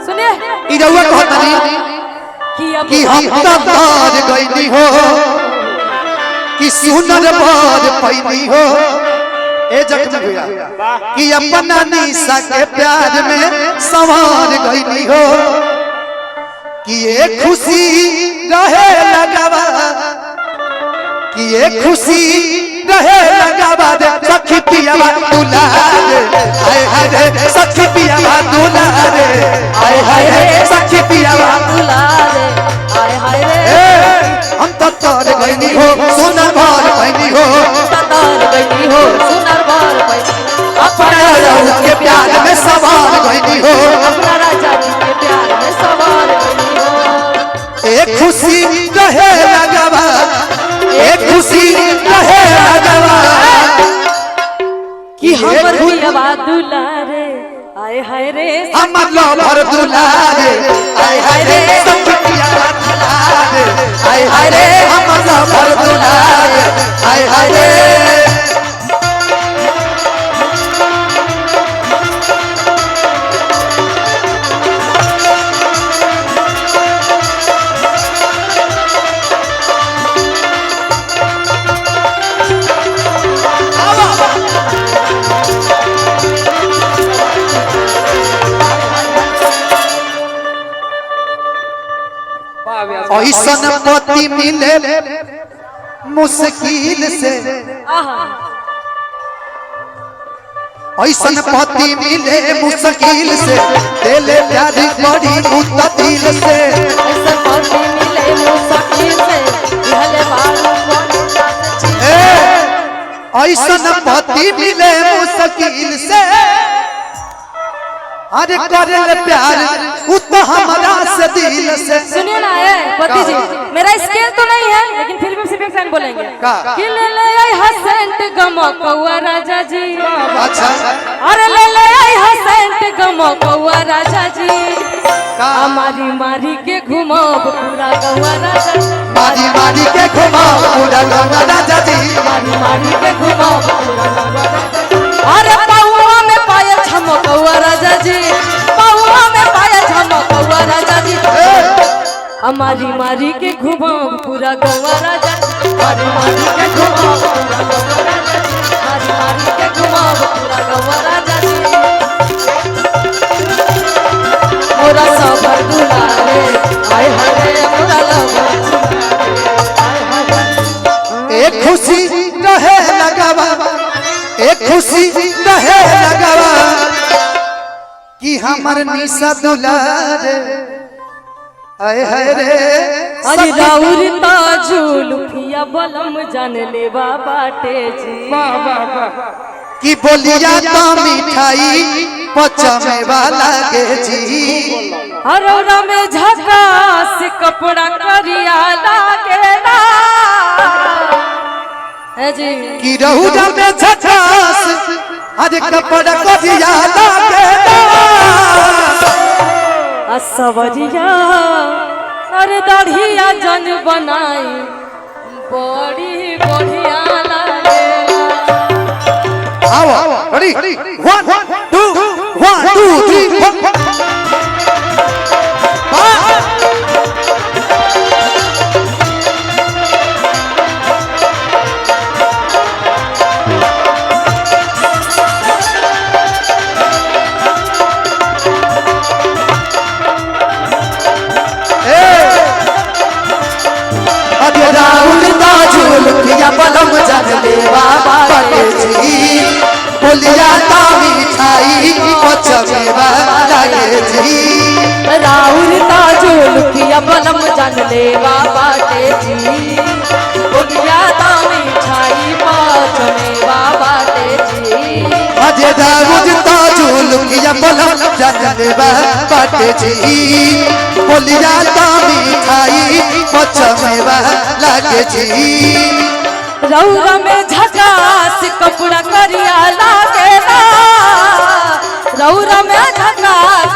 सुनिए ई रउआ कहतनी कि हम तार गईनी हो कि सुनर बर पैनी हो ए जख्म भैया कि अपना निशा के प्यार में संवार गईनी हो कि ये खुशी रहे लगावा कि ये खुशी रहे लगावा दे सखी पियावा दुलारे हाय हाय रे सखी पियावा दुलारे हाय हाय रे सखी पियावा दुलारे हाय हाय रे हम तो तार गईनी हो सुनर बर पैनी हो तार गईनी हो सुनर बर पैनी अपना राजा के प्यार में सवार गईनी हो अपना राजा के प्यार में सवार गईनी हो एक खुशी रहे लगावा एक खुशी रहे लगावा कि हमर पियावा दुलारे हाय हाय रे हमर लवर दुलारे हाय हाय रे सखी पियावा दुलारे हाय हाय रे हमर लवर दुलारे हाय हाय रे ऐसन पति मिले मुश्किल से ऐसन पति मिले मुश्किल से दिले प्यार बड़ी मुश्किल से ऐसन पति मिले मुश्किल से दिले ऐसन पति मिले मुश्किल से अरे करे प्यार तो हमारा से दिल से सुनिए ना पति जी मेरा स्केल तो नहीं है लेकिन फिर भी सिर्फ एक लाइन बोलेंगे कि ले ले आई हसेंट गमो कौआ राजा जी अच्छा अरे ले ले आई हसेंट गमो कौआ राजा जी मारी मारी के घुमो पूरा गौआ राजा मारी मारी के घुमो पूरा गौआ राजा जी मारी मारी के घुमो पूरा गौआ राजा अरे पौआ में पायल छमो कौआ राजा जी पौआ में पायल छमो कौआ राजा जी हमारी मारी के घुमो पूरा गौआ राजा मारी मारी के घुमो पूरा गौआ राजा मारी मारी के घुमो पूरा गौआ राजा मोरा सबर दुलारे हाय हाय मोरा लवर एक खुशी रहे लगावा एक खुशी रहे लगावा कि हमर निशा दुलारे आए हाय रे अरे राउर ताजुल फिया बलम जान ले बाटे जी कि बोलिया तो मिठाई पचमे वाला के जी हरोरा में झकास कपड़ा करिया लागे ना है जी कि रहुरा में झकास अरे कपड़ा करिया लागे ना असवरिया अरे दाढ़िया जन बनाई बड़ी बढ़िया लागे आओ रेडी 1 2 3 बलम जन लेवा बाटे जी बोलिया तो मिठाई पचमे वाला के जी राउर ताजुल किया बलम जन लेवा बाटे जी बोलिया तो मिठाई पचमे बाटे जी अजय दाऊद ताजुल किया बलम जन लेवा बाटे जी बोलिया तो मिठाई पचमे वाला के जी रौरा में झकास कपड़ा करिया लागे ना रौरा में झकास